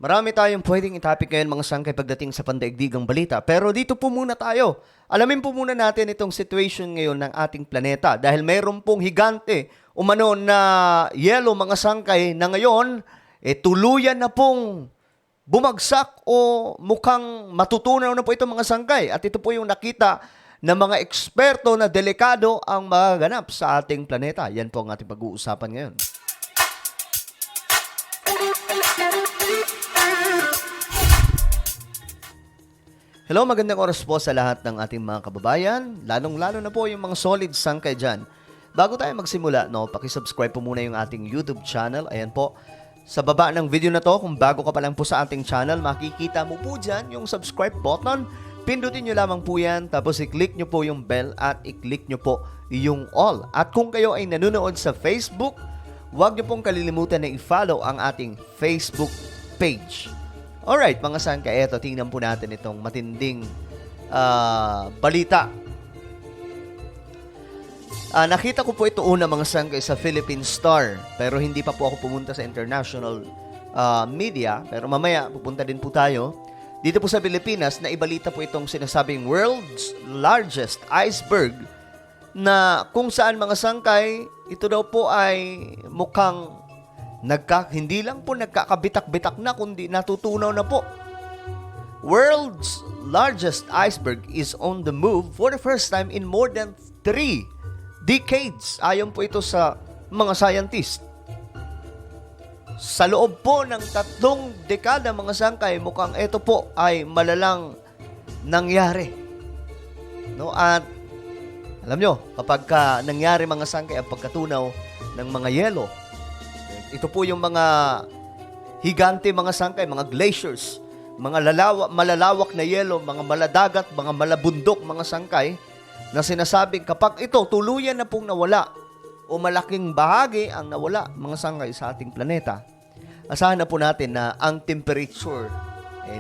Marami tayong pwedeng itapik ngayon mga sangkay pagdating sa pandaigdigang balita. Pero dito po muna tayo. Alamin po muna natin itong situation ngayon ng ating planeta. Dahil mayroon pong higante umano na yelo mga sangkay na ngayon tuluyan na pong bumagsak o mukhang matutunaw na po itong mga sangkay. At ito po yung nakita ng mga eksperto na delikado ang magaganap sa ating planeta. Yan po ang ating pag-uusapan ngayon. Hello, magandang oras po sa lahat ng ating mga kababayan, lalong-lalo na po yung mga solid sangkay dyan. Bago tayo magsimula, pakisubscribe po muna yung ating YouTube channel. Ayan po, sa baba ng video na to, kung bago ka pa lang po sa ating channel, makikita mo po dyan yung subscribe button. Pindutin nyo lamang po yan, tapos i-click nyo po yung bell at i-click nyo po yung all. At kung kayo ay nanonood sa Facebook, huwag nyo pong kalilimutan na i-follow ang ating Facebook page. Alright, mga sangkay, eto, tingnan po natin itong matinding balita. Nakita ko po ito una mga sangkay sa Philippine Star, pero hindi pa po ako pumunta sa international media, pero mamaya pupunta din po tayo. Dito po sa Pilipinas, na ibalita po itong sinasabing world's largest iceberg na kung saan mga sangkay, ito daw po ay mukhang hindi lang po nagkakabitak-bitak na, kundi natutunaw na po. World's largest iceberg is on the move for the first time in more than 3 decades. Ayon po ito sa mga scientist. Sa loob po ng 3 dekada, mga sangkay, mukhang ito po ay malalang nangyari. At alam nyo, kapag nangyari mga sangkay ang pagkatunaw ng mga yelo, ito po yung mga higante, mga sangkay, mga glaciers, mga malalawak na yelo, mga maladagat, mga malabundok, mga sangkay, na sinasabing kapag ito tuluyan na pong nawala o malaking bahagi ang nawala, mga sangkay, sa ating planeta, asahan na po natin na ang temperature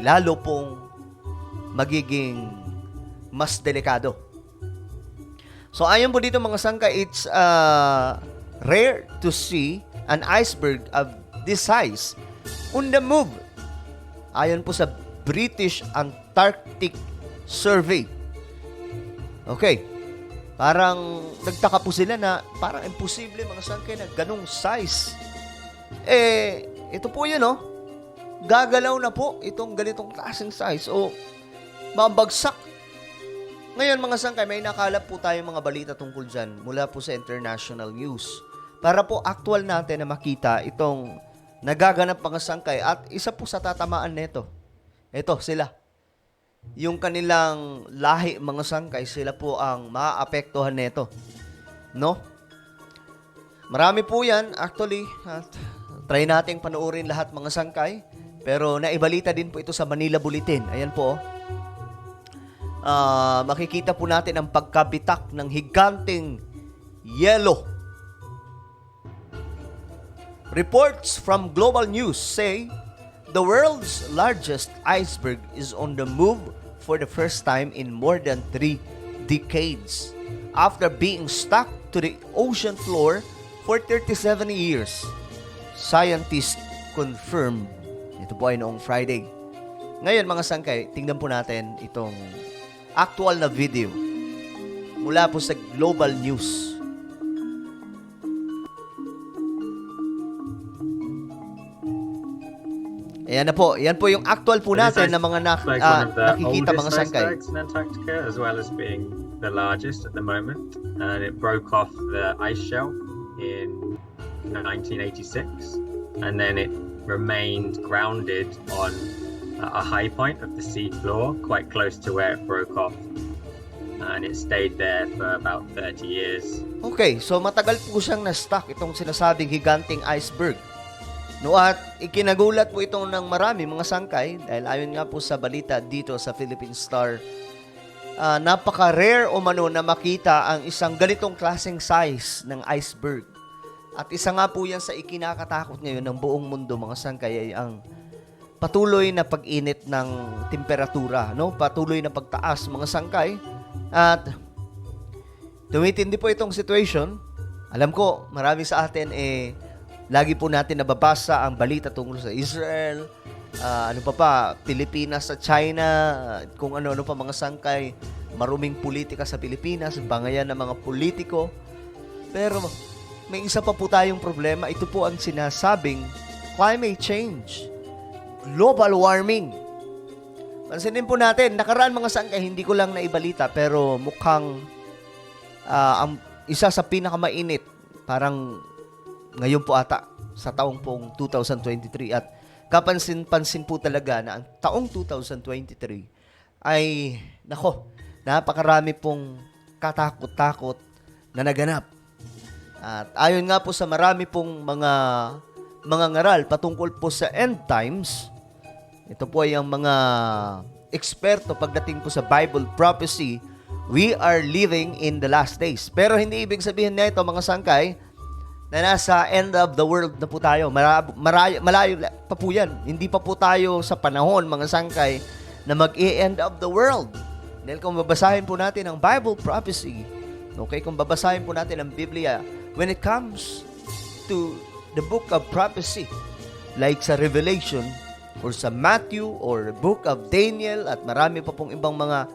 lalo pong magiging mas delikado. So ayon po dito mga sangkay, it's rare to see an iceberg of this size on the move. Ayon po sa British Antarctic Survey. Okay. Parang nagtaka po sila na parang imposible mga sangkay na ganong size. Ito po yun, gagalaw na po itong ganitong klaseng size o mabagsak. Ngayon mga sangkay, may nakalap po tayong mga balita tungkol dyan mula po sa international news. Para po actual natin na makita itong nagaganap mga sangkay at isa po sa tatamaan nito. Ito sila. Yung kanilang lahi mga sangkay, sila po ang maaapektuhan nito. Marami po yan actually. At try nating panoorin lahat mga sangkay. Pero naibalita din po ito sa Manila Bulletin. Ayan po. Makikita po natin ang pagkabitak ng higanting yelo. Reports from Global News say the world's largest iceberg is on the move for the first time in more than 3 decades after being stuck to the ocean floor for 37 years. Scientists confirmed. Ito po ay noong Friday. Ngayon mga sangkay, tingnan po natin itong actual na video mula po sa Global News. Ayan na po. Yan po yung actual po natin na mga nakikita mga sangkay. In Antarctica, as well as being the largest at the moment, and it broke off the ice shelf in 1986, and then it remained grounded on a high point of the sea floor, quite close to where it broke off, and it stayed there for about 30 years. Okay, so matagal po siyang na-stuck itong sinasabing higanting iceberg. At ikinagulat po ito ng marami mga sangkay dahil ayon nga po sa balita dito sa Philippine Star, napaka-rare o mano na makita ang isang ganitong klaseng size ng iceberg. At isa nga po yan sa ikinakatakot ngayon ng buong mundo mga sangkay ay ang patuloy na pag-init ng temperatura, patuloy na pagtaas mga sangkay. At tumitindi po itong situation. Alam ko, marami sa atin Lagi po natin nababasa ang balita tungkol sa Israel, Pilipinas sa China, kung ano-ano pa mga sangkay, maruming politika sa Pilipinas, bangayan ng mga politiko. Pero may isa pa po tayong problema. Ito po ang sinasabing climate change, global warming. Pansinin po natin, nakaraan mga sangkay, hindi ko lang naibalita, pero mukhang ang isa sa pinakamainit, parang ngayon po ata, sa taong pong 2023. At kapansin-pansin po talaga na ang taong 2023 ay, napakarami pong katakot-takot na naganap. At ayon nga po sa marami pong mga ngaral patungkol po sa end times, ito po ay ang mga eksperto pagdating po sa Bible prophecy, we are living in the last days. Pero hindi ibig sabihin na ito, mga sangkay, na nasa end of the world na po tayo. Malayo pa po yan. Hindi pa po tayo sa panahon, mga sangkay, na mag-e-end of the world. Dahil kung babasahin po natin ang Bible prophecy, okay, kung babasahin po natin ang Biblia, when it comes to the book of prophecy, like sa Revelation, or sa Matthew, or book of Daniel, at marami pa pong ibang mga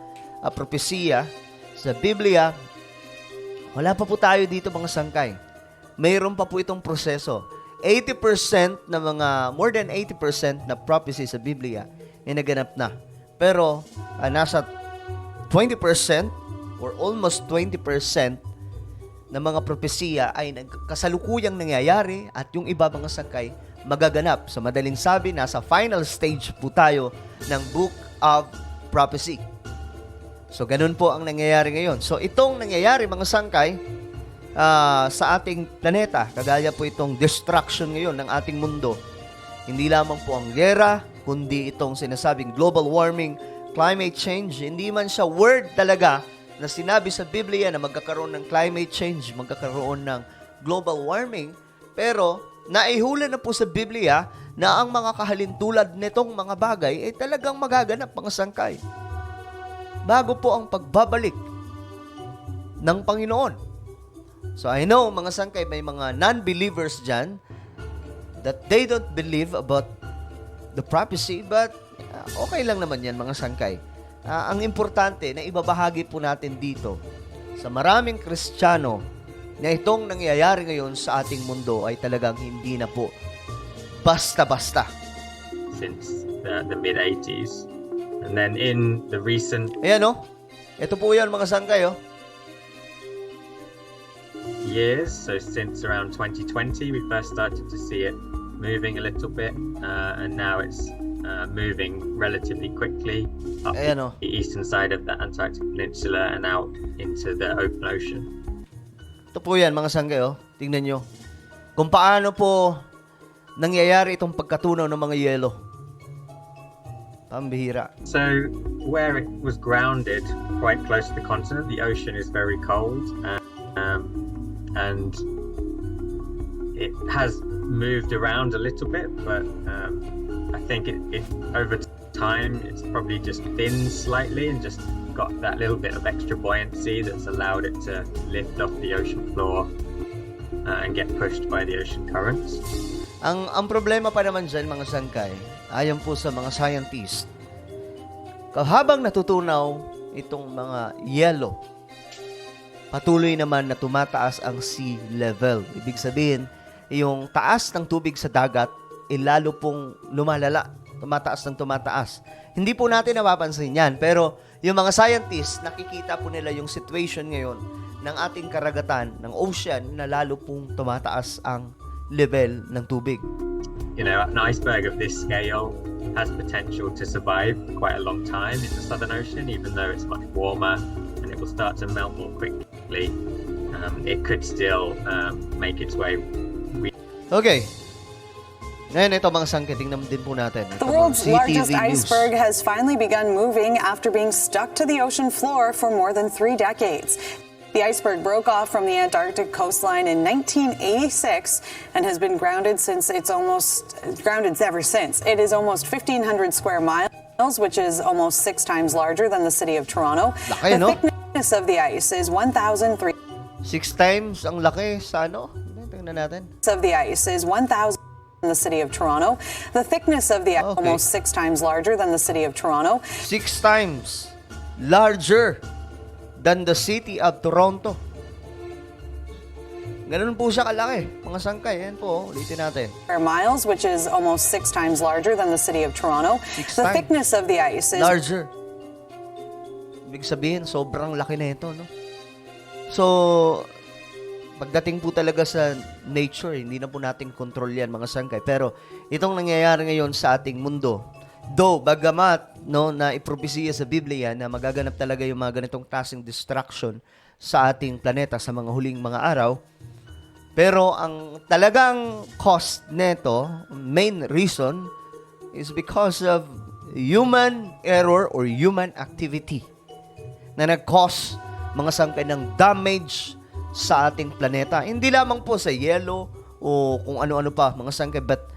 propesiya sa Biblia, wala pa po tayo dito, mga sangkay. Mayroon pa po itong proseso. 80% na more than 80% na prophecy sa Biblia ay naganap na. Pero nasa 20% or almost 20% na mga propesiya ay kasalukuyang nangyayari at yung iba, mga sangkay, magaganap. Sa madaling sabi, nasa final stage po tayo ng book of prophecy. So, ganun po ang nangyayari ngayon. So, itong nangyayari, mga sangkay, sa ating planeta, kagaya po itong destruction ngayon ng ating mundo, hindi lamang po ang gera, kundi itong sinasabing global warming, climate change. Hindi man siya word talaga na sinabi sa Biblia na magkakaroon ng climate change, magkakaroon ng global warming, pero naihula na po sa Biblia na ang mga kahalintulad nitong mga bagay ay talagang magaganap, mga sangkay. Bago po ang pagbabalik ng Panginoon. So I know, mga sangkay, may mga non-believers dyan that they don't believe about the prophecy, but okay lang naman yan, mga sangkay. Ang importante na ibabahagi po natin dito sa maraming Kristiyano na itong nangyayari ngayon sa ating mundo ay talagang hindi na po basta-basta. Since the mid-80s. And then in the recent... Ayan, ito po yan, mga sangkay, years, so since around 2020 we first started to see it moving a little bit, and now it's moving relatively quickly up the eastern side of the Antarctic Peninsula and out into the open ocean. Ito po yan, mga sangkay, tingnan nyo kung paano po nangyayari itong pagkatunaw ng mga yelo. Pambihira. So where it was grounded quite close to the continent, the ocean is very cold, and it has moved around a little bit, but I think it over time it's probably just thinned slightly and just got that little bit of extra buoyancy that's allowed it to lift off the ocean floor and get pushed by the ocean currents. Ang problema pa naman dyan, mga sangkay, ayon po sa mga scientists, habang natutunaw itong mga yelo, patuloy naman na tumataas ang sea level. Ibig sabihin, yung taas ng tubig sa dagat, lalo pong lumalala. Tumataas ng tumataas. Hindi po natin napapansin yan, pero yung mga scientists, nakikita po nila yung situation ngayon ng ating karagatan, ng ocean, na lalo pong tumataas ang level ng tubig. You know, an iceberg of this scale has potential to survive for quite a long time in the Southern Ocean, even though it's much warmer and it will start to melt more quickly. It could still make its way. Okay. Ngayon, ito mga sangkay, tingnan din po natin. The world's largest iceberg has finally begun moving after being stuck to the ocean floor for more than 3 decades. The iceberg broke off from the Antarctic coastline in 1986 and has been grounded ever since. It is almost 1,500 square miles, which is almost 6 times larger than the city of Toronto. Laki, the thickness of the ice is 1,300. 6 times ang laki sa Tingnan natin. of the ice is 1,000 in the city of Toronto. The thickness of the ice Okay. almost 6 times larger than the city of Toronto. 6 times larger than the city of Toronto. Ganun po siya kalaki, mga sangkay. Yan po, ulitin natin. Square miles, which is almost 6 times larger than the city of Toronto. 6 The times. thickness of the ice is Larger. Ibig sabihin, sobrang laki na ito, no? So, pagdating po talaga sa nature, hindi na po natin control yan, mga sangkay. Pero, itong nangyayari ngayon sa ating mundo, though, bagamat, no, na ipropesiya sa Biblia na magaganap talaga yung mga ganitong klaseng destruction sa ating planeta sa mga huling mga araw, pero ang talagang cost nito, main reason, is because of human error or human activity na nag-cause mga sangkay ng damage sa ating planeta. Hindi lamang po sa yelo o kung ano-ano pa, mga sangkay, but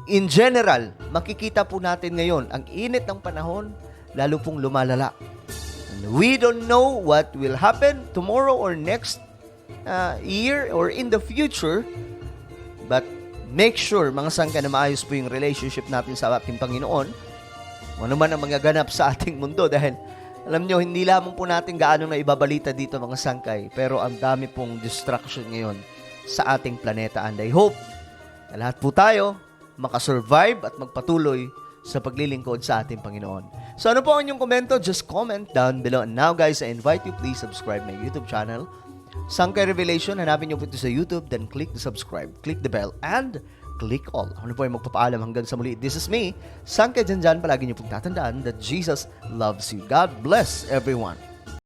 in general, makikita po natin ngayon, ang init ng panahon, lalo pong lumalala. And we don't know what will happen tomorrow or next year or in the future, but make sure, mga sangkay, na maayos po yung relationship natin sa ating Panginoon. Ano man ang magaganap sa ating mundo, dahil alam nyo, hindi lamang po natin gaano na ibabalita dito, mga sangkay, pero ang dami pong distraction ngayon sa ating planeta. And I hope na lahat po tayo makasurvive at magpatuloy sa paglilingkod sa ating Panginoon. So ano po ang inyong komento? Just comment down below. And now guys, I invite you, please subscribe my YouTube channel, Sangkay Revelation. Hanapin nyo po ito sa YouTube, then click the subscribe, click the bell, and click all. Ako na po ay magpapaalam hanggang sa muli. This is me, Sangkay Janjan. Palagi nyo pong tatandaan that Jesus loves you. God bless everyone.